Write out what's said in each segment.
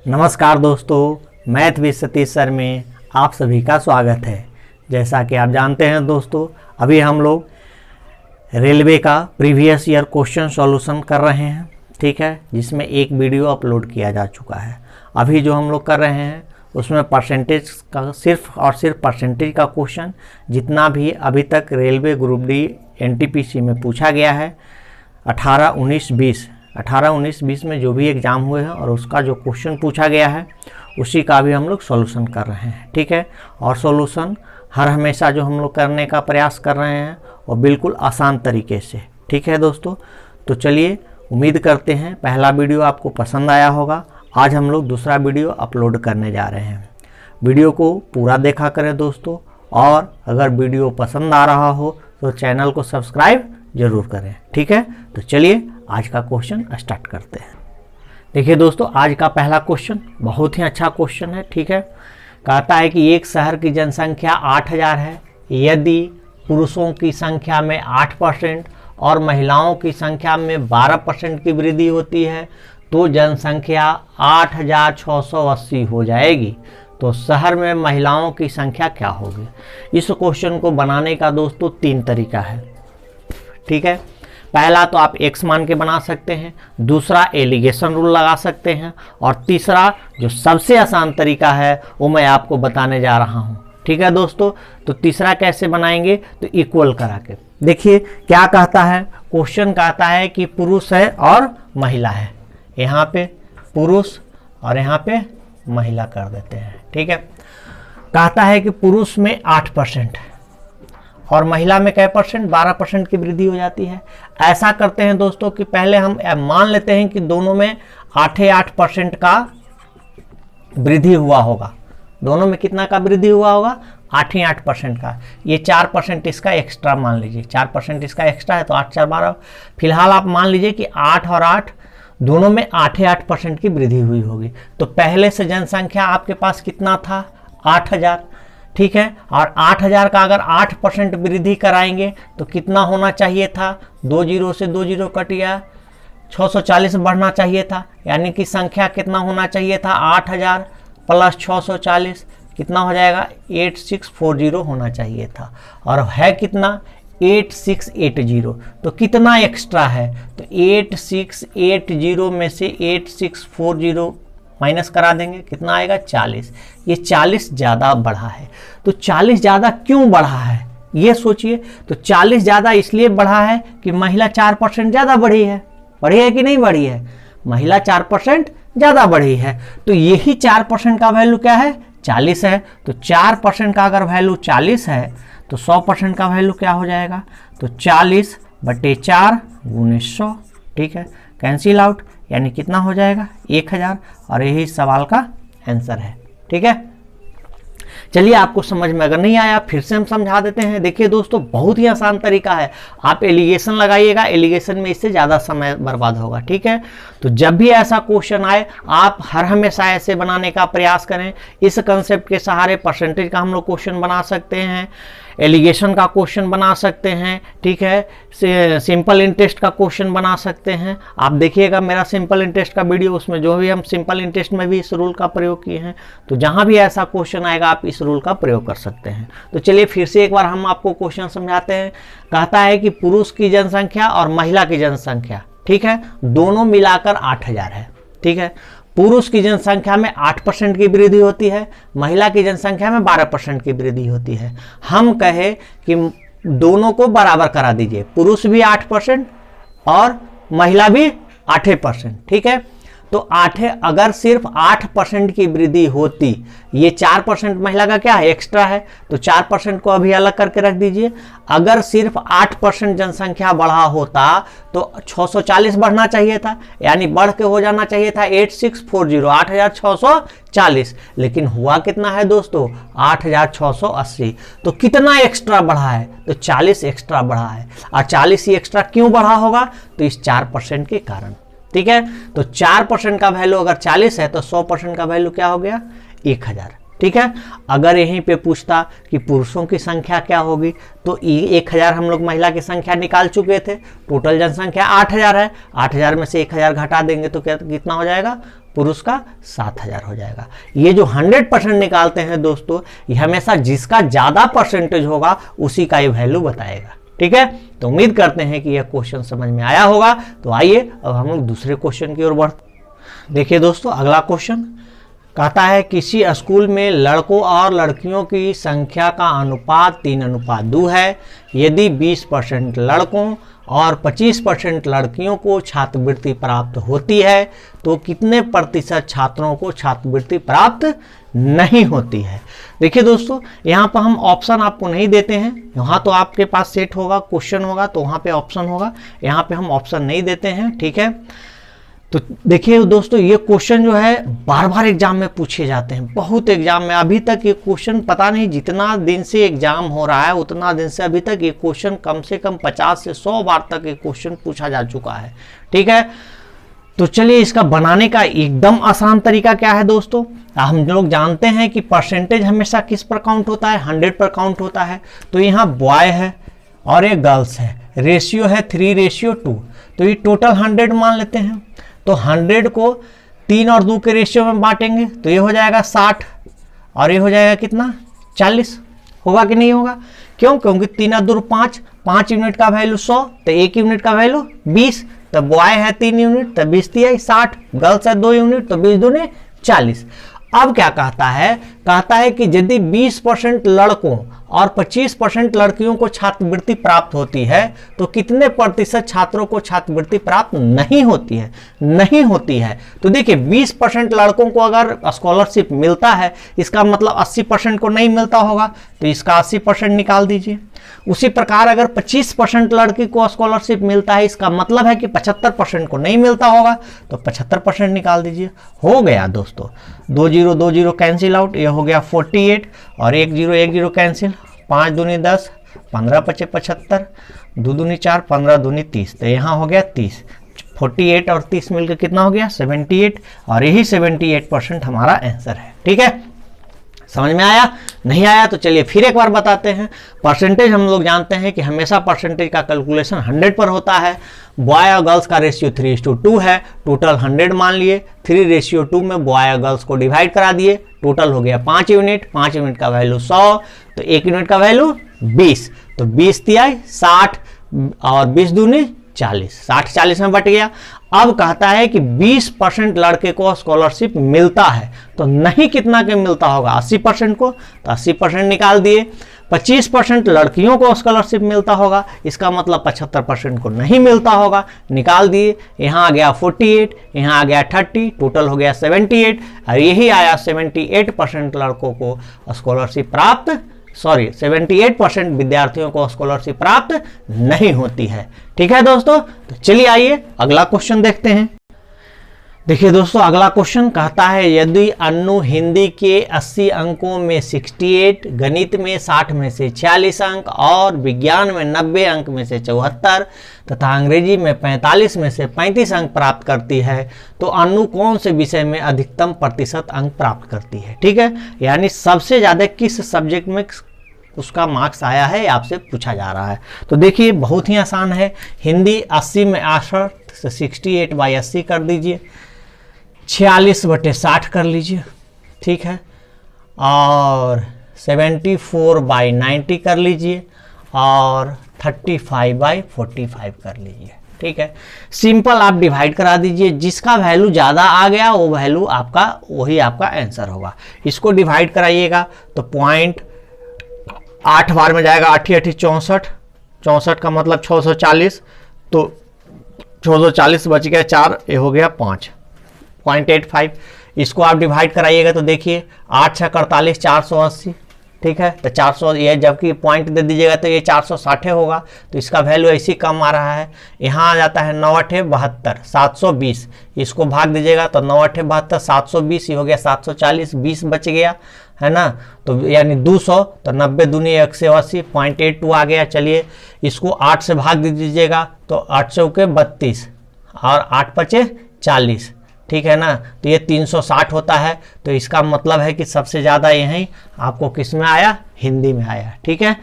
नमस्कार दोस्तों, math with Satish sir में आप सभी का स्वागत है। जैसा कि आप जानते हैं दोस्तों, अभी हम लोग रेलवे का प्रीवियस ईयर क्वेश्चन सॉल्यूशन कर रहे हैं, ठीक है, जिसमें एक वीडियो अपलोड किया जा चुका है। अभी जो हम लोग कर रहे हैं उसमें परसेंटेज का सिर्फ और सिर्फ परसेंटेज का क्वेश्चन जितना भी अभी तक रेलवे ग्रुप डी एनटीपीसी में पूछा गया है 18, 19, 20 में जो भी एग्ज़ाम हुए हैं और उसका जो क्वेश्चन पूछा गया है उसी का भी हम लोग सॉल्यूशन कर रहे हैं, ठीक है। और सॉल्यूशन हर हमेशा जो हम लोग करने का प्रयास कर रहे हैं और बिल्कुल आसान तरीके से, ठीक है दोस्तों। तो चलिए, उम्मीद करते हैं पहला वीडियो आपको पसंद आया होगा। आज हम लोग दूसरा वीडियो अपलोड करने जा रहे हैं। वीडियो को पूरा देखा करें दोस्तों, और अगर वीडियो पसंद आ रहा हो तो चैनल को सब्सक्राइब ज़रूर करें, ठीक है। तो चलिए आज का क्वेश्चन स्टार्ट करते हैं। देखिए दोस्तों, आज का पहला क्वेश्चन बहुत ही अच्छा क्वेश्चन है, ठीक है। कहता है कि एक शहर की जनसंख्या 8000 है। यदि पुरुषों की संख्या में 8% और महिलाओं की संख्या में 12% की वृद्धि होती है तो जनसंख्या 8680 हो जाएगी। तो शहर में महिलाओं की संख्या क्या होगी? इस क्वेश्चन को बनाने का दोस्तों 3 तरीका है, ठीक है। पहला तो आप एक्स मान के बना सकते हैं, दूसरा एलिगेशन रूल लगा सकते हैं, और तीसरा जो सबसे आसान तरीका है वो मैं आपको बताने जा रहा हूं, ठीक है दोस्तों। तो तीसरा कैसे बनाएंगे? तो इक्वल करा के देखिए क्या कहता है। क्वेश्चन कहता है कि पुरुष है और महिला है, यहाँ पे पुरुष और यहाँ पे महिला कर देते हैं, ठीक है। कहता है कि पुरुष में 8% और महिला में क्या परसेंट? 12% की वृद्धि हो जाती है। ऐसा करते हैं दोस्तों कि पहले हम मान लेते हैं कि दोनों में 8% का वृद्धि हुआ होगा। दोनों में कितना का वृद्धि हुआ होगा? 8% का। ये 4% इसका एक्स्ट्रा मान लीजिए, 4% इसका एक्स्ट्रा है तो 8 4 12। फिलहाल आप मान लीजिए कि 8 और 8 दोनों में 8% की वृद्धि हुई होगी। तो पहले से जनसंख्या आपके पास कितना था? 8000, ठीक है। और 8000 का अगर 8% वृद्धि कराएंगे तो कितना होना चाहिए था? 2 0 से 2 0 कट गया, 640 बढ़ना चाहिए था। यानी कि संख्या कितना होना चाहिए था? 8000 प्लस 640 कितना हो जाएगा? 8640 होना चाहिए था। और है कितना? 8680। तो कितना एक्स्ट्रा है? तो 8680 में से 8640 माइनस करा देंगे, कितना आएगा? 40। ये 40 ज़्यादा बढ़ा है। तो 40 ज़्यादा क्यों बढ़ा है ये सोचिए। तो 40 ज़्यादा इसलिए बढ़ा है कि महिला 4% ज़्यादा बढ़ी है। बढ़ी है कि नहीं बढ़ी है? महिला 4% ज़्यादा बढ़ी है। तो यही 4% का वैल्यू क्या है? 40 है। तो 4% का अगर वैल्यू 40 है तो 100% का वैल्यू क्या हो जाएगा? तो 40/4 × 100, ठीक है। कैंसिल आउट, यानी कितना हो जाएगा? 1000। और यही सवाल का आंसर है, ठीक है। चलिए, आपको समझ में अगर नहीं आया फिर से हम समझा देते हैं। देखिए दोस्तों, बहुत ही आसान तरीका है। आप एलिगेशन लगाइएगा, एलिगेशन में इससे ज़्यादा समय बर्बाद होगा, ठीक है। तो जब भी ऐसा क्वेश्चन आए आप हर हमेशा ऐसे बनाने का प्रयास करें। इस कंसेप्ट के सहारे परसेंटेज का हम लोग क्वेश्चन बना सकते हैं, एलिगेशन का क्वेश्चन बना सकते हैं, ठीक है, सिंपल इंटरेस्ट का क्वेश्चन बना सकते हैं। आप देखिएगा मेरा सिंपल इंटरेस्ट का वीडियो, उसमें जो भी हम सिंपल इंटरेस्ट में भी इस रूल का प्रयोग किए हैं। तो जहां भी ऐसा क्वेश्चन आएगा आप इस रूल का प्रयोग कर सकते हैं। तो चलिए फिर से एक बार हम आपको क्वेश्चन समझाते हैं। कहता है कि पुरुष की जनसंख्या और महिला की जनसंख्या, ठीक है, दोनों मिलाकर 8000 है, ठीक है। पुरुष की जनसंख्या में 8% की वृद्धि होती है, महिला की जनसंख्या में 12% की वृद्धि होती है। हम कहे कि दोनों को बराबर करा दीजिए, पुरुष भी 8% और महिला भी 8%, ठीक है। तो अगर सिर्फ 8% की वृद्धि होती, ये 4% महिला का क्या है? एक्स्ट्रा है, तो 4% को अभी अलग करके रख दीजिए। अगर सिर्फ 8% जनसंख्या बढ़ा होता तो 640 बढ़ना चाहिए था, यानी बढ़ के हो जाना चाहिए था 8640, 8640। लेकिन हुआ कितना है दोस्तों? 8680। तो कितना एक्स्ट्रा बढ़ा है? तो 40 एक्स्ट्रा बढ़ा है। और 40 ही एक्स्ट्रा क्यों बढ़ा होगा? तो इस 4% के कारण, ठीक है। तो 4% का वैल्यू अगर 40 है तो 100% का वैल्यू क्या हो गया? 1000, ठीक है। अगर यहीं पे पूछता कि पुरुषों की संख्या क्या होगी तो 1000 हम लोग महिला की संख्या निकाल चुके थे। टोटल जनसंख्या 8000 है, 8000 में से 1000 घटा देंगे तो क्या कितना हो जाएगा? पुरुष का 7,000 हो जाएगा। ये जो 100% निकालते हैं दोस्तों, ये हमेशा जिसका ज़्यादा परसेंटेज होगा उसी का ये वैल्यू बताएगा। ठीक है, तो उम्मीद करते हैं कि यह क्वेश्चन समझ में आया होगा। तो आइए अब हम लोग दूसरे क्वेश्चन की ओर बढ़ते। देखिए दोस्तों, अगला क्वेश्चन कहता है किसी स्कूल में लड़कों और लड़कियों की संख्या का अनुपात 3:2 है। यदि 20% लड़कों और 25% लड़कियों को छात्रवृत्ति प्राप्त होती है तो कितने प्रतिशत छात्रों को छात्रवृत्ति प्राप्त नहीं होती है। देखिए दोस्तों, यहाँ पर हम ऑप्शन आपको नहीं देते हैं। यहाँ तो आपके पास सेट होगा, क्वेश्चन होगा तो वहाँ पे ऑप्शन होगा, यहाँ पे हम ऑप्शन नहीं देते हैं। ठीक है, तो देखिए दोस्तों, ये क्वेश्चन जो है बार बार एग्जाम में पूछे जाते हैं, बहुत एग्जाम में। अभी तक ये क्वेश्चन पता नहीं, जितना दिन से एग्जाम हो रहा है उतना दिन से अभी तक ये क्वेश्चन कम से कम 50 से 100 बार तक ये क्वेश्चन पूछा जा चुका है। ठीक है, तो चलिए इसका बनाने का एकदम आसान तरीका क्या है दोस्तों। हम लोग जानते हैं कि परसेंटेज हमेशा किस पर काउंट होता है, 100 पर काउंट होता है। तो यहाँ बॉय है और ये गर्ल्स है, रेशियो है 3:2, तो ये टोटल 100 मान लेते हैं। तो 100 को 3 और 2 के रेशियो में बांटेंगे तो ये हो जाएगा 60 और ये हो जाएगा कितना 40। होगा कि नहीं होगा? क्यों? क्योंकि 3 और 2 5, 5 यूनिट का वैल्यू 100, तो 1 यूनिट का वैल्यू 20। तो बॉय है 3 यूनिट तो 20 दिया 60, गर्ल्स है 2 यूनिट तो 20 दूने 40। अब क्या कहता है? कहता है कि यदि 20% लड़कों और 25% लड़कियों को छात्रवृत्ति प्राप्त होती है तो कितने प्रतिशत छात्रों को छात्रवृत्ति प्राप्त नहीं होती है? नहीं होती है। तो देखिए 20% लड़कों को अगर स्कॉलरशिप मिलता है, इसका मतलब 80% को नहीं मिलता होगा, तो इसका 80% निकाल दीजिए। उसी प्रकार अगर 25% लड़की को स्कॉलरशिप मिलता है, इसका मतलब है कि 75% को नहीं मिलता होगा, तो 75% निकाल दीजिए। हो गया दोस्तों, 2 0 2 0 कैंसिल आउट, ये हो गया 48 और 1 0 1 0 कैंसिल, 5 दूनी 10, 15 पचे 75, 2 दूनी 4, 15 दूनी 30, तो यहाँ हो गया 30। 48 और 30 मिलकर कितना हो गया 78, और यही 78% हमारा आंसर है। ठीक है, समझ में आया? नहीं आया तो चलिए फिर एक बार बताते हैं। परसेंटेज हम लोग जानते हैं कि हमेशा परसेंटेज का कैलकुलेशन 100 पर होता है। बॉय और गर्ल्स का रेशियो 3:2 है, टोटल 100 मान लिए, 3:2 में बॉय और गर्ल्स को डिवाइड करा दिए, टोटल हो गया 5 यूनिट, 5 यूनिट का वैल्यू 100, तो 1 यूनिट का वैल्यू 20, तो 20 दिया 60 और 20 दूनी 40, 60 40 में बट गया। अब कहता है कि 20% लड़के को स्कॉलरशिप मिलता है, तो नहीं कितना के मिलता होगा 80% को, तो 80% निकाल दिए। 25% लड़कियों को स्कॉलरशिप मिलता होगा, इसका मतलब 75% को नहीं मिलता होगा, निकाल दिए। यहाँ आ गया 48, यहाँ आ गया 30, टोटल हो गया 78, और यही आया 78% लड़कों को स्कॉलरशिप प्राप्त 78% विद्यार्थियों को स्कॉलरशिप प्राप्त नहीं होती है। ठीक है दोस्तों, तो चलिए आइए अगला क्वेश्चन देखते हैं। देखिए दोस्तों, अगला क्वेश्चन कहता है यदि अन्नू हिंदी के 80 अंकों में 68, गणित में 60 में से 46 अंक और विज्ञान में 90 अंक में से 74 तथा अंग्रेजी में 45 में से 35 अंक प्राप्त करती है, तो अन्नू कौन से विषय में अधिकतम प्रतिशत अंक प्राप्त करती है। ठीक है, यानी सबसे ज़्यादा किस सब्जेक्ट में उसका मार्क्स आया है, आपसे पूछा जा रहा है। तो देखिए बहुत ही आसान है। हिंदी 80 में 68 से 68/80 कर दीजिए, 46/60 कर लीजिए। ठीक है, और 74/90 कर लीजिए और 35/45 कर लीजिए। ठीक है, सिंपल आप डिवाइड करा दीजिए, जिसका वैल्यू ज़्यादा आ गया वो वैल्यू आपका वही आपका आंसर होगा। इसको डिवाइड कराइएगा तो 8 बार में जाएगा, 8 8 64, 64 का मतलब 640, तो 640 बच गया 4, ये हो गया 5.85। इसको आप डिवाइड कराइएगा तो देखिए 8 6 48, 480। ठीक है, तो 400, ये जबकि पॉइंट दे दीजिएगा तो ये 460 होगा, तो इसका वैल्यू ऐसे ही कम आ रहा है। यहाँ आ जाता है 9 8 72, 720, इसको भाग दीजिएगा तो 9 8 72, 720, ये हो गया 740, 20 बच गया है ना, तो यानी 200, तो 90 दूनी 180, 0.82 आ गया। चलिए इसको 8 से भाग दे दीजिएगा तो 8 चौके 32 और 8 पचे 40। ठीक है ना, तो ये 360 होता है, तो इसका मतलब है कि सबसे ज़्यादा यही आपको किस में आया, हिंदी में आया। ठीक है,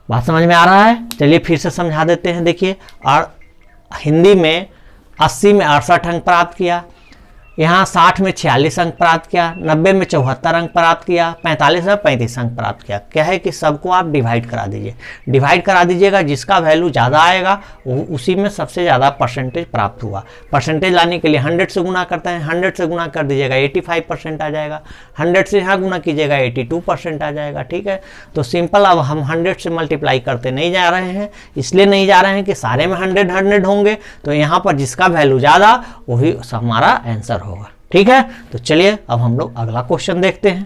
बात समझ में आ रहा है? चलिए फिर से समझा देते हैं। देखिए, और हिंदी में 80 में 68 अंक प्राप्त किया, यहाँ 60 में 46 अंक प्राप्त किया, 90 में 74 अंक प्राप्त किया, 45 में 35 अंक प्राप्त किया। क्या है कि सबको आप डिवाइड करा दीजिए, डिवाइड करा दीजिएगा, जिसका वैल्यू ज़्यादा आएगा वो उसी में सबसे ज़्यादा परसेंटेज प्राप्त हुआ। परसेंटेज लाने के लिए 100 से गुना करते हैं, 100 से गुना कर दीजिएगा 85% आ जाएगा, 100 से यहाँ गुना कीजिएगा 82% आ जाएगा। ठीक है, तो सिंपल अब हम 100 से मल्टीप्लाई करते नहीं जा रहे हैं, इसलिए नहीं जा रहे हैं कि सारे में 100 होंगे, तो यहाँ पर जिसका वैल्यू ज़्यादा वही हमारा आंसर होगा। ठीक है, तो चलिए अब हम लोग अगला क्वेश्चन देखते हैं।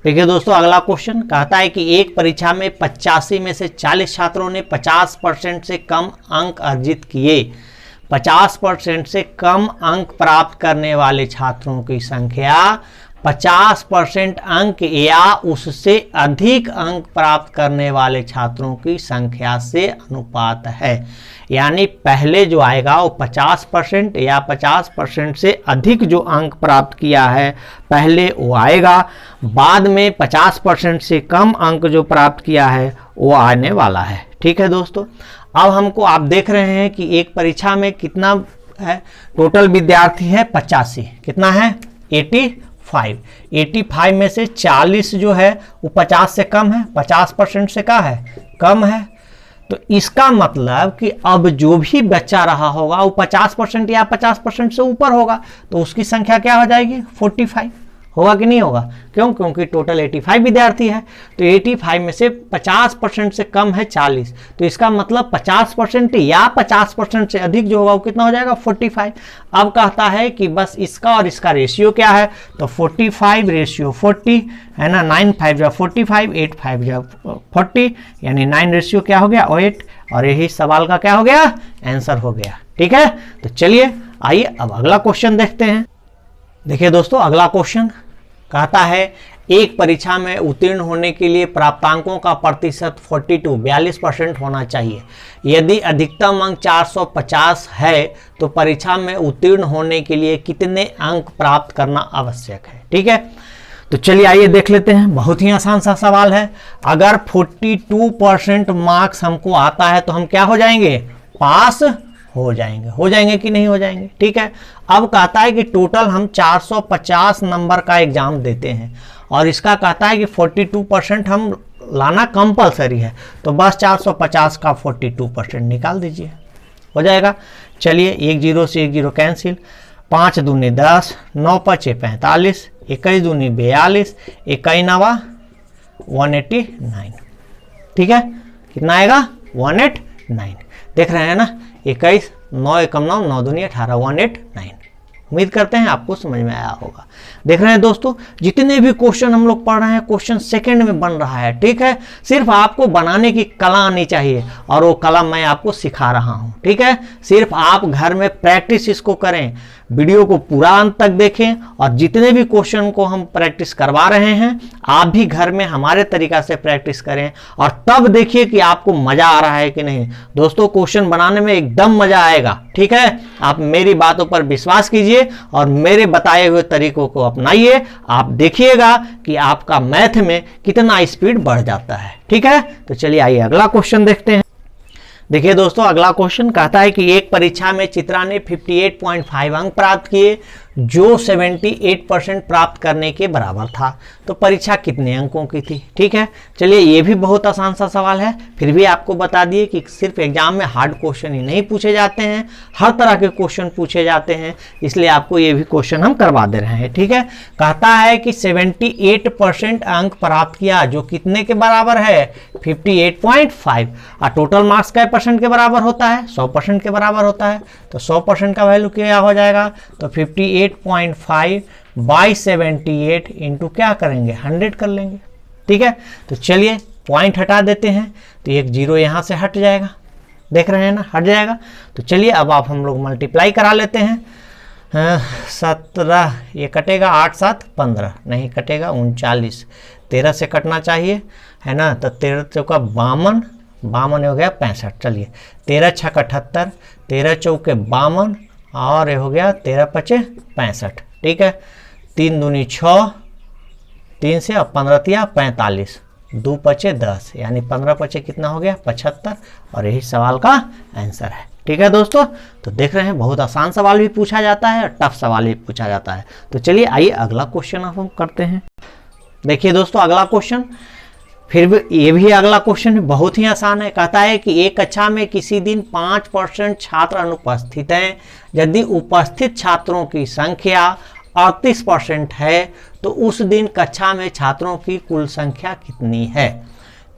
देखिए दोस्तों, अगला क्वेश्चन कहता है कि एक परीक्षा में 85 में से 40 छात्रों ने 50% से कम अंक अर्जित किए। 50% से कम अंक प्राप्त करने वाले छात्रों की संख्या 50% अंक या उससे अधिक अंक प्राप्त करने वाले छात्रों की संख्या से अनुपात है। यानी पहले जो आएगा वो 50% या 50% से अधिक जो अंक प्राप्त किया है पहले वो आएगा, बाद में 50% से कम अंक जो प्राप्त किया है वो आने वाला है। ठीक है दोस्तों, अब हमको आप देख रहे हैं कि एक परीक्षा में कितना है, टोटल विद्यार्थी है 85, कितना है 85 में से 40 जो है वो 50 से कम है, 50% से क्या है, कम है। तो इसका मतलब कि अब जो भी बच्चा रहा होगा वो 50% या 50% से ऊपर होगा, तो उसकी संख्या क्या हो जाएगी 45, होगा कि नहीं होगा? क्यों? क्योंकि टोटल 85 विद्यार्थी है, तो 85 में से 50% से कम है 40, तो इसका मतलब 50% या 50% से अधिक जो होगा वो कितना हो जाएगा 45। अब कहता है कि बस इसका और इसका रेशियो क्या है, तो 45 रेशियो 40 है ना, 9 5 जा 45, 8 5 जा 40, यानी 9 रेशियो क्या हो गया 8, और यही सवाल का क्या हो गया, आंसर हो गया। ठीक है, तो चलिए आइए अब अगला क्वेश्चन देखते हैं। देखिए दोस्तों, अगला क्वेश्चन कहता है एक परीक्षा में उत्तीर्ण होने के लिए प्राप्तांकों का प्रतिशत 42% होना चाहिए। यदि अधिकतम अंक 450 है तो परीक्षा में उत्तीर्ण होने के लिए कितने अंक प्राप्त करना आवश्यक है। ठीक है, तो चलिए आइए देख लेते हैं। बहुत ही आसान सा सवाल है। अगर 42% मार्क्स हमको आता है तो हम क्या हो जाएंगे, पास हो जाएंगे कि नहीं हो जाएंगे। ठीक है, अब कहता है कि टोटल हम 450 नंबर का एग्जाम देते हैं और इसका कहता है कि 42% हम लाना कंपलसरी है, तो बस 450 का 42% निकाल दीजिए, हो जाएगा। चलिए 1 0 से 1 0 कैंसिल, 5 दूनी 10, 9 5 45, 21 दूनी 42, 21 9 189। ठीक है, कितना आएगा 189। देख रहे हैं ना, 21 9 1 9 9 दूनी 18 189। उम्मीद करते हैं आपको समझ में आया होगा। देख रहे हैं दोस्तों, जितने भी क्वेश्चन हम लोग पढ़ रहे हैं क्वेश्चन सेकंड में बन रहा है। ठीक है, सिर्फ आपको बनाने की कला आनी चाहिए और वो कला मैं आपको सिखा रहा हूं। ठीक है, सिर्फ आप घर में प्रैक्टिस इसको करें, वीडियो को पूरा अंत तक देखें और जितने भी क्वेश्चन को हम प्रैक्टिस करवा रहे हैं आप भी घर में हमारे तरीका से प्रैक्टिस करें और तब देखिए कि आपको मजा आ रहा है कि नहीं। दोस्तों, क्वेश्चन बनाने में एकदम मजा आएगा। ठीक है, आप मेरी बातों पर विश्वास कीजिए और मेरे बताए हुए तरीकों को अपनाइए, आप देखिएगा कि आपका मैथ में कितना स्पीड बढ़ जाता है। ठीक है, तो चलिए आइए अगला क्वेश्चन देखते हैं। देखिए दोस्तों, अगला क्वेश्चन कहता है कि एक परीक्षा में चित्रा ने 58.5 अंक प्राप्त किए जो 78% प्राप्त करने के बराबर था, तो परीक्षा कितने अंकों की थी। ठीक है, चलिए ये भी बहुत आसान सा सवाल है, फिर भी आपको बता दिए कि सिर्फ एग्जाम में हार्ड क्वेश्चन ही नहीं पूछे जाते हैं, हर तरह के क्वेश्चन पूछे जाते हैं, इसलिए आपको ये भी क्वेश्चन हम करवा दे रहे हैं। ठीक है, कहता है कि 78% अंक प्राप्त किया जो कितने के बराबर है 58.5, और टोटल मार्क्स क्या परसेंट के बराबर होता है 100% के बराबर होता है, तो 100% का वैल्यू क्या हो जाएगा, तो 58.5 बाई 78 इंटू क्या करेंगे 100 कर लेंगे। ठीक है, तो चलिए पॉइंट हटा देते हैं, तो एक 0 यहाँ से हट जाएगा, देख रहे हैं ना, हट जाएगा। तो चलिए अब आप हम लोग मल्टीप्लाई करा लेते हैं। 17 ये कटेगा, 8 7 15 नहीं कटेगा, 39 13 से कटना चाहिए है ना, तो 13 चौका 52 52 हो गया 65। चलिए 13 6 78, 13 चौके 52 और ये हो गया 13 5 65। ठीक है, 3 दूनी 6, 3 से अब 15 तिया 45, 2 5 10, यानी 15 5 कितना हो गया 75, और यही सवाल का आंसर है। ठीक है दोस्तों, तो देख रहे हैं बहुत आसान सवाल भी पूछा जाता है और टफ सवाल भी पूछा जाता है। तो चलिए आइए अगला क्वेश्चन अब हम करते हैं। देखिए दोस्तों अगला क्वेश्चन, फिर भी ये भी अगला क्वेश्चन बहुत ही आसान है। कहता है कि एक कक्षा में किसी दिन 5% छात्र अनुपस्थित हैं, यदि उपस्थित छात्रों की संख्या 38% है तो उस दिन कक्षा में छात्रों की कुल संख्या कितनी है।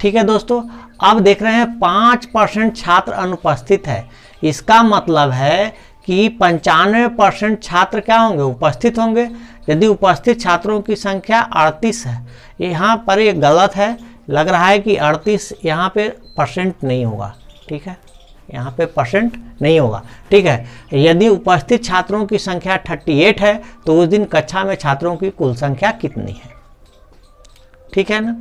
ठीक है दोस्तों, अब देख रहे हैं 5% छात्र अनुपस्थित है, इसका मतलब है कि 95% छात्र क्या होंगे, उपस्थित होंगे। यदि उपस्थित छात्रों की संख्या 38 है, यहाँ पर ये गलत है, लग रहा है कि 38 यहाँ पे परसेंट नहीं होगा। ठीक है, यहाँ पे परसेंट नहीं होगा। ठीक है, यदि उपस्थित छात्रों की संख्या 38 है तो उस दिन कक्षा में छात्रों की कुल संख्या कितनी है। ठीक है ना,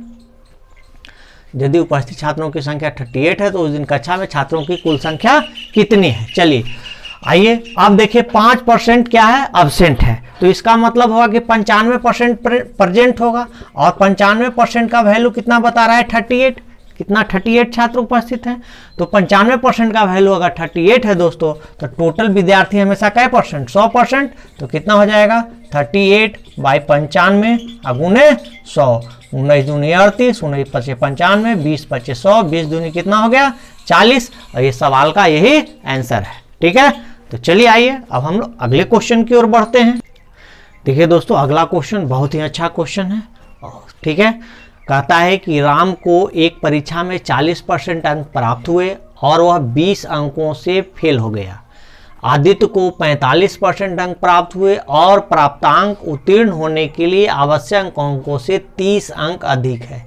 यदि उपस्थित छात्रों की संख्या 38 है तो उस दिन कक्षा में छात्रों की कुल संख्या कितनी है। चलिए आइए अब देखिए 5% क्या है, अब्सेंट है, तो इसका मतलब होगा कि 95% प्रेजेंट होगा और 95% का वैल्यू कितना बता रहा है, 38। कितना, 38 छात्र उपस्थित हैं। तो 95% का वैल्यू अगर 38 है दोस्तों, तो टोटल विद्यार्थी हमेशा क्या परसेंट, 100%। तो कितना हो जाएगा, 38 बाई 95 अगुने 100, 19 दूनी 38, 19 पचे 95, 20 पचे 100, 20 दूनी कितना हो गया, 40। और ये सवाल का यही आंसर है। ठीक है, तो चलिए आइए अब हम लोग अगले क्वेश्चन की ओर बढ़ते हैं। देखिए दोस्तों अगला क्वेश्चन बहुत ही अच्छा क्वेश्चन है। ठीक है, कहता है कि राम को एक परीक्षा में 40% अंक प्राप्त हुए और वह 20 अंकों से फेल हो गया। आदित्य को 45% अंक प्राप्त हुए और प्राप्तांक उत्तीर्ण होने के लिए आवश्यक अंकों से 30 अंक अधिक है,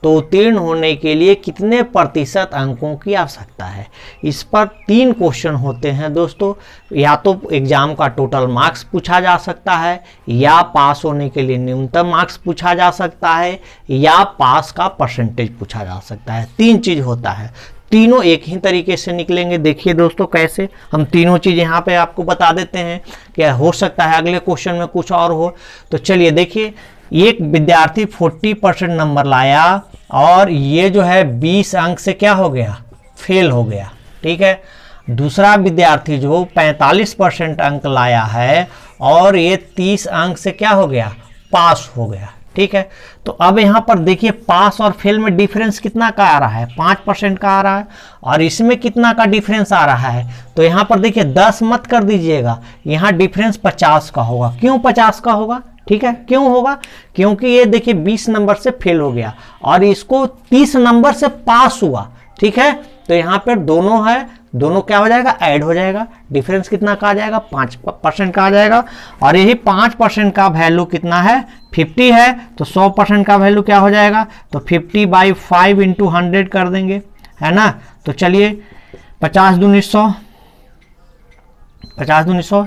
तो उत्तीर्ण होने के लिए कितने प्रतिशत अंकों की आवश्यकता है। इस पर 3 क्वेश्चन होते हैं दोस्तों, या तो एग्जाम का टोटल मार्क्स पूछा जा सकता है, या पास होने के लिए न्यूनतम मार्क्स पूछा जा सकता है, या पास का परसेंटेज पूछा जा सकता है। 3 चीज होता है, तीनों एक ही तरीके से निकलेंगे। देखिए दोस्तों कैसे, हम तीनों चीज यहाँ पे आपको बता देते हैं कि हो सकता है अगले क्वेश्चन में कुछ और हो। तो चलिए देखिए, एक विद्यार्थी 40% नंबर लाया और ये जो है 20 अंक से क्या हो गया, फेल हो गया। ठीक है, दूसरा विद्यार्थी जो 45% अंक लाया है और ये 30 अंक से क्या हो गया, पास हो गया। ठीक है, तो अब यहाँ पर देखिए पास और फेल में डिफरेंस कितना का आ रहा है, 5% का आ रहा है, और इसमें कितना का डिफरेंस आ रहा है। तो यहाँ पर देखिए 10 मत कर दीजिएगा, यहाँ डिफरेंस 50 का होगा। क्यों 50 का होगा, ठीक है, क्यों होगा, क्योंकि ये देखिए 20 नंबर से फेल हो गया और इसको 30 नंबर से पास हुआ। ठीक है, तो यहाँ पर दोनों है, दोनों क्या हो जाएगा, ऐड हो जाएगा। डिफरेंस कितना का आ जाएगा, 5% का आ जाएगा। और यही 5% का वैल्यू कितना है, 50 है, तो 100% का वैल्यू क्या हो जाएगा, तो 50/5 × 100 कर देंगे, है ना। तो चलिए 50 दूनी 100, 50 दूनी 100,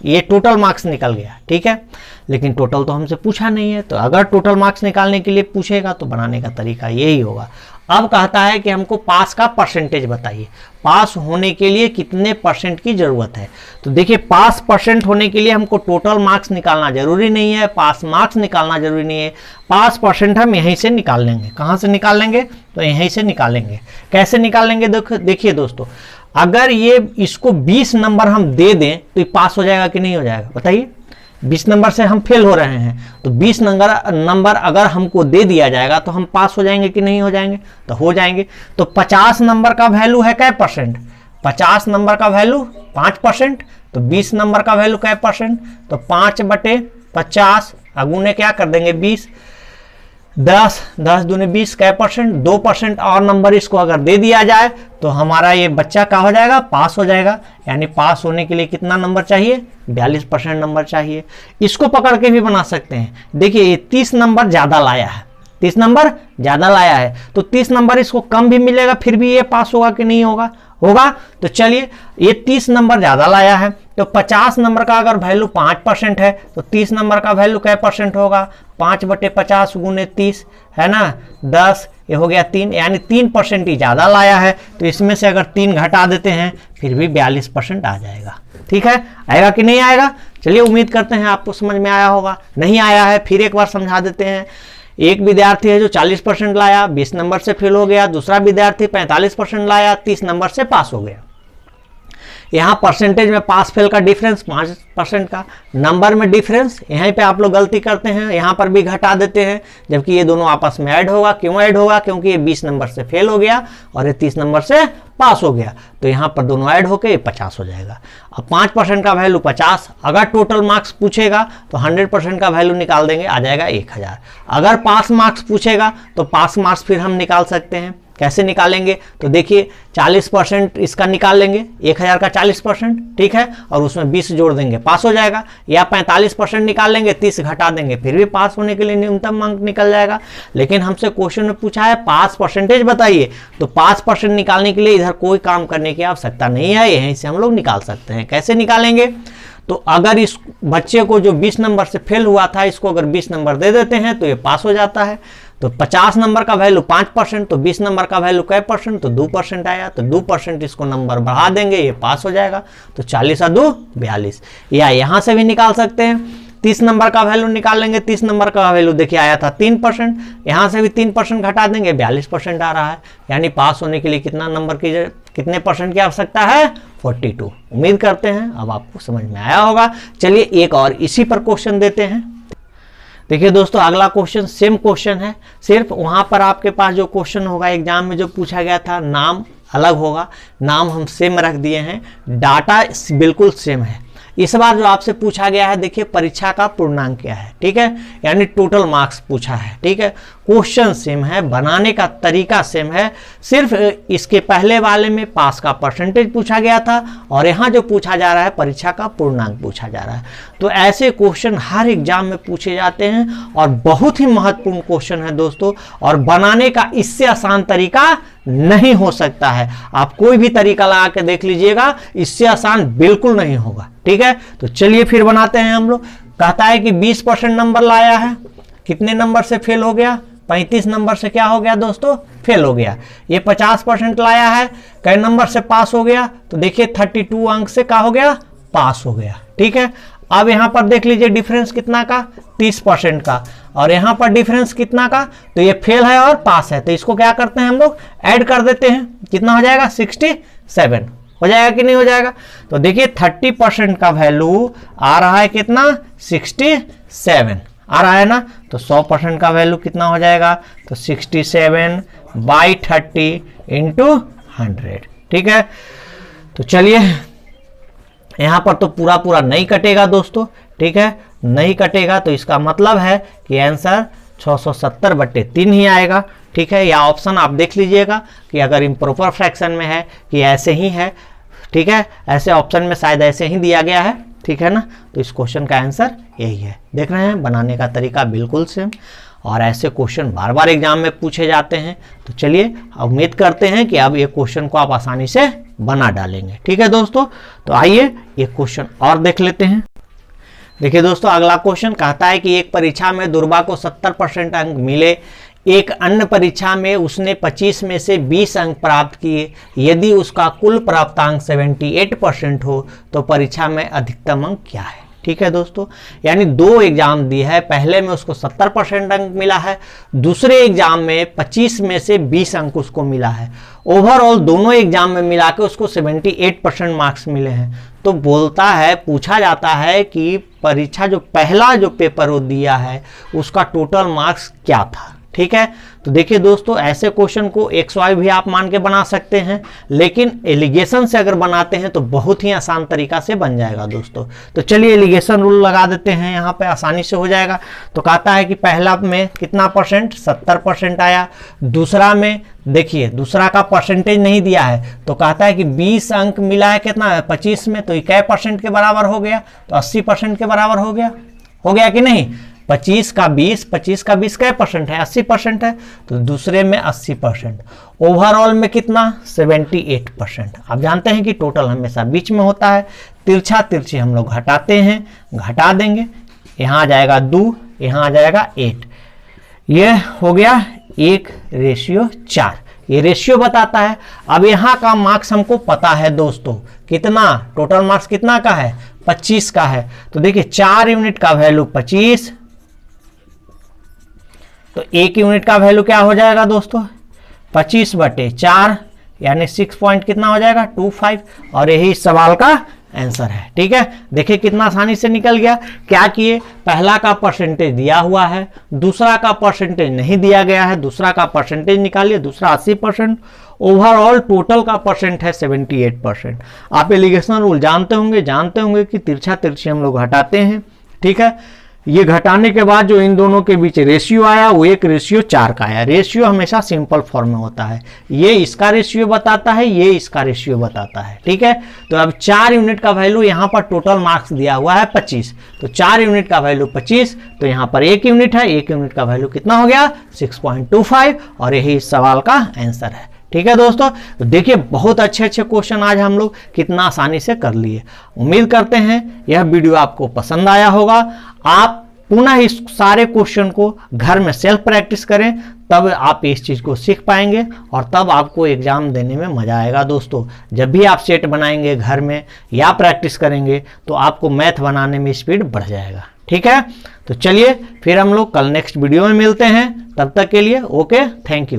ये टोटल मार्क्स निकल गया। ठीक है, लेकिन टोटल तो हमसे पूछा नहीं है, तो अगर टोटल मार्क्स निकालने के लिए पूछेगा तो बनाने का तरीका यही होगा। अब कहता है कि हमको पास का परसेंटेज बताइए, पास होने के लिए कितने परसेंट की जरूरत है। तो देखिए पास परसेंट होने के लिए हमको टोटल मार्क्स निकालना जरूरी नहीं है, पास मार्क्स निकालना जरूरी नहीं है। पास परसेंट हम यहीं से निकाल लेंगे। कहाँ से निकाल लेंगे, तो यहीं से निकालेंगे। कैसे निकालेंगे, देखिए दोस्तों, अगर ये इसको 20 नंबर हम दे दें तो ये पास हो जाएगा कि नहीं हो जाएगा, बताइए। 20 नंबर से हम फेल हो रहे हैं, तो 20 नंबर अगर हमको दे दिया जाएगा तो हम पास हो जाएंगे कि नहीं हो जाएंगे, तो हो जाएंगे। तो 50 नंबर का वैल्यू है क्या परसेंट, 50 नंबर का वैल्यू 5%, तो 20 नंबर का वैल्यू क्या परसेंट, तो 5/50 अगुने क्या कर देंगे 20, 10 दूनी 20 क्या परसेंट, 2% और नंबर इसको अगर दे दिया जाए तो हमारा ये बच्चा क्या हो जाएगा, पास हो जाएगा। यानी पास होने के लिए कितना नंबर चाहिए, 42% नंबर चाहिए। इसको पकड़ के भी बना सकते हैं। देखिए ये 30 नंबर ज़्यादा लाया है, 30 नंबर ज़्यादा लाया है, तो 30 नंबर इसको कम भी मिलेगा, फिर भी ये पास होगा कि नहीं होगा, होगा। तो चलिए ये 30 नंबर ज़्यादा लाया है, तो 50 नंबर का अगर वैल्यू 5% है तो 30 नंबर का वैल्यू क्या परसेंट होगा, 5/50 गुने 30, है ना, 10, ये हो गया 3, यानी 3% ही ज़्यादा लाया है। तो इसमें से अगर 3 घटा देते हैं फिर भी 42% आ जाएगा। ठीक है, आएगा कि नहीं आएगा। चलिए उम्मीद करते हैं आपको समझ में आया होगा। नहीं आया है फिर एक बार समझा देते हैं। एक विद्यार्थी है जो 40% लाया, 20 नंबर से फेल हो गया। दूसरा विद्यार्थी 45% लाया, 30 नंबर से पास हो गया। यहाँ परसेंटेज में पास फेल का डिफरेंस 5% का, नंबर में डिफरेंस यहीं पे आप लोग गलती करते हैं, यहाँ पर भी घटा देते हैं, जबकि ये दोनों आपस में ऐड होगा। क्यों ऐड होगा? क्योंकि ये 20 नंबर से फेल हो गया और ये 30 नंबर से पास हो गया, तो यहाँ पर दोनों ऐड होकर ये 50 हो जाएगा। अब 5% का वैल्यू 50, अगर टोटल मार्क्स पूछेगा तो 100% का वैल्यू निकाल देंगे, आ जाएगा 1000। अगर पास मार्क्स पूछेगा तो पास मार्क्स फिर हम निकाल सकते हैं। कैसे निकालेंगे? तो देखिए 40% इसका निकाल लेंगे, 1000 का 40%, ठीक है, और उसमें 20 जोड़ देंगे, पास हो जाएगा। या 45% निकाल लेंगे, 30 घटा देंगे, फिर भी पास होने के लिए न्यूनतम अंक निकल जाएगा। लेकिन हमसे क्वेश्चन में पूछा है पास परसेंटेज बताइए, तो 5% निकालने के लिए इधर कोई काम करने की आवश्यकता नहीं है, यहीं से हम लोग निकाल सकते हैं। कैसे निकालेंगे? तो अगर इस बच्चे को जो 20 नंबर से फेल हुआ था, इसको अगर 20 नंबर दे देते हैं तो ये पास हो जाता है। तो 50 नंबर का वैल्यू 5%, तो 20 नंबर का वैल्यू कै परसेंट? तो 2% आया, तो 2% इसको नंबर बढ़ा देंगे, ये पास हो जाएगा। तो 40 और 2 42। या यहाँ से भी निकाल सकते हैं, 30 नंबर का वैल्यू निकाल लेंगे। 30 नंबर का वैल्यू देखिए आया था 3%, यहाँ से भी 3% घटा देंगे, 42% आ रहा है। यानी पास होने के लिए कितना नंबर की कितने परसेंट की आवश्यकता है? 42। उम्मीद करते हैं अब आपको समझ में आया होगा। चलिए एक और इसी पर क्वेश्चन देते हैं। देखिए दोस्तों, अगला क्वेश्चन सेम क्वेश्चन है, सिर्फ वहां पर आपके पास जो क्वेश्चन होगा एग्जाम में जो पूछा गया था, नाम अलग होगा, नाम हम सेम रख दिए हैं, डाटा बिल्कुल सेम है। इस बार जो आपसे पूछा गया है, देखिए परीक्षा का पूर्णांक क्या है, ठीक है, यानी टोटल मार्क्स पूछा है, ठीक है। क्वेश्चन सेम है, बनाने का तरीका सेम है, सिर्फ इसके पहले वाले में पास का परसेंटेज पूछा गया था और यहाँ जो पूछा जा रहा है परीक्षा का पूर्णांक पूछा जा रहा है। तो ऐसे क्वेश्चन हर एग्जाम में पूछे जाते हैं और बहुत ही महत्वपूर्ण क्वेश्चन है दोस्तों, और बनाने का इससे आसान तरीका नहीं हो सकता है। आप कोई भी तरीका लगा के देख लीजिएगा, इससे आसान बिल्कुल नहीं होगा, ठीक है। तो चलिए फिर बनाते हैं हम लोग। कहता है कि 20% नंबर लाया है, कितने नंबर से फेल हो गया? 35 नंबर से क्या हो गया दोस्तों? फेल हो गया। ये 50% लाया है, कई नंबर से पास हो गया? तो देखिए 32 अंक से क्या हो गया? पास हो गया, ठीक है। अब यहाँ पर देख लीजिए डिफरेंस कितना का? 30% का, और यहाँ पर डिफरेंस कितना का? तो ये फेल है और पास है, तो इसको क्या करते हैं हम लोग? ऐड कर देते हैं। कितना हो जाएगा? 67 हो जाएगा कि नहीं हो जाएगा? तो देखिए 30% का वैल्यू आ रहा है कितना? 67 आ रहा है ना। तो 100% का वैल्यू कितना हो जाएगा? तो 67/30 × 100, ठीक है। तो चलिए यहाँ पर तो पूरा पूरा नहीं कटेगा दोस्तों, ठीक है, नहीं कटेगा, तो इसका मतलब है कि आंसर 670/3 ही आएगा, ठीक है। या ऑप्शन आप देख लीजिएगा कि अगर इम्प्रॉपर फ्रैक्शन में है कि ऐसे ही है, ठीक है, ऐसे ऑप्शन में शायद ऐसे ही दिया गया है, ठीक है ना। तो इस क्वेश्चन का आंसर यही है। देख रहे हैं, बनाने का तरीका बिल्कुल सेम, और ऐसे क्वेश्चन बार बार एग्जाम में पूछे जाते हैं। तो चलिए उम्मीद करते हैं कि अब ये क्वेश्चन को आप आसानी से बना डालेंगे, ठीक है दोस्तों। तो आइए ये क्वेश्चन और देख लेते हैं। देखिए दोस्तों, अगला क्वेश्चन कहता है कि एक परीक्षा में दुर्गा को 70% अंक मिले, एक अन्य परीक्षा में उसने 25 में से 20 अंक प्राप्त किए। यदि उसका कुल प्राप्तांक 78% हो तो परीक्षा में अधिकतम अंक क्या है? ठीक है दोस्तों, यानी 2 एग्जाम दी है, पहले में उसको 70% अंक मिला है, दूसरे एग्जाम में 25 में से 20 अंक उसको मिला है। ओवरऑल दोनों एग्जाम में मिला के उसको 78% मार्क्स मिले हैं। तो बोलता है, पूछा जाता है कि परीक्षा जो पहला जो पेपर वो दिया है उसका टोटल मार्क्स क्या था, ठीक है। तो देखिए दोस्तों, ऐसे क्वेश्चन को XY भी आप मान के बना सकते हैं, लेकिन एलिगेशन से अगर बनाते हैं तो बहुत ही आसान तरीका से बन जाएगा दोस्तों। तो चलिए एलिगेशन रूल लगा देते हैं, यहाँ पे आसानी से हो जाएगा। तो कहता है कि पहला में कितना परसेंट? 70% आया। दूसरा में देखिए, दूसरा का परसेंटेज नहीं दिया है, तो कहता है कि 20 अंक मिला है, कितना? 25 में, तो ये कै परसेंट के बराबर हो गया? तो 80% के बराबर हो गया कि नहीं? 25 का 20 कै परसेंट है? 80% है। तो दूसरे में 80%, ओवरऑल में कितना? 78%। आप जानते हैं कि टोटल हमेशा बीच में होता है, तिरछा तिरछी हम लोग घटाते हैं, घटा देंगे, यहाँ आ जाएगा 2, यहाँ आ जाएगा 8, ये हो गया 1:4, ये रेशियो बताता है। अब यहाँ का मार्क्स हमको पता है दोस्तों, कितना? टोटल मार्क्स कितना का है? 25 का है। तो देखिए 4 यूनिट का वैल्यू 25, तो 1 यूनिट का वैल्यू क्या हो जाएगा दोस्तों? 25/4, यानी 6 पॉइंट कितना हो जाएगा 25, और यही इस सवाल का आंसर है। ठीक है, देखिए कितना आसानी से निकल गया। क्या किए, पहला का परसेंटेज दिया हुआ है, दूसरा का परसेंटेज नहीं दिया गया है, दूसरा का परसेंटेज निकालिए, दूसरा 80%, ओवरऑल टोटल का परसेंट है 78%। आप एलिगेशन रूल जानते होंगे कि तिरछा तिरछी हम लोग हटाते हैं। ठीक है, ये घटाने के बाद जो इन दोनों के बीच रेशियो आया वो 1:4 का आया। रेशियो हमेशा सिंपल फॉर्म में होता है, ये इसका रेशियो बताता है, ये इसका रेशियो बताता है। ठीक है, तो अब 4 यूनिट का वैल्यू यहाँ पर टोटल मार्क्स दिया हुआ है 25, तो 4 यूनिट का वैल्यू 25, तो यहाँ पर 1 यूनिट है, 1 यूनिट का वैल्यू कितना हो गया 6.25, और यही इस सवाल का आंसर है। ठीक है दोस्तों, तो देखिए बहुत अच्छे क्वेश्चन आज हम लोग कितना आसानी से कर लिए। उम्मीद करते हैं यह वीडियो आपको पसंद आया होगा। आप पुनः इस सारे क्वेश्चन को घर में सेल्फ प्रैक्टिस करें, तब आप इस चीज़ को सीख पाएंगे और तब आपको एग्जाम देने में मजा आएगा। दोस्तों, जब भी आप सेट बनाएंगे घर में या प्रैक्टिस करेंगे तो आपको मैथ बनाने में स्पीड बढ़ जाएगा। ठीक है, तो चलिए फिर हम लोग कल नेक्स्ट वीडियो में मिलते हैं। तब तक के लिए ओके, थैंक यू।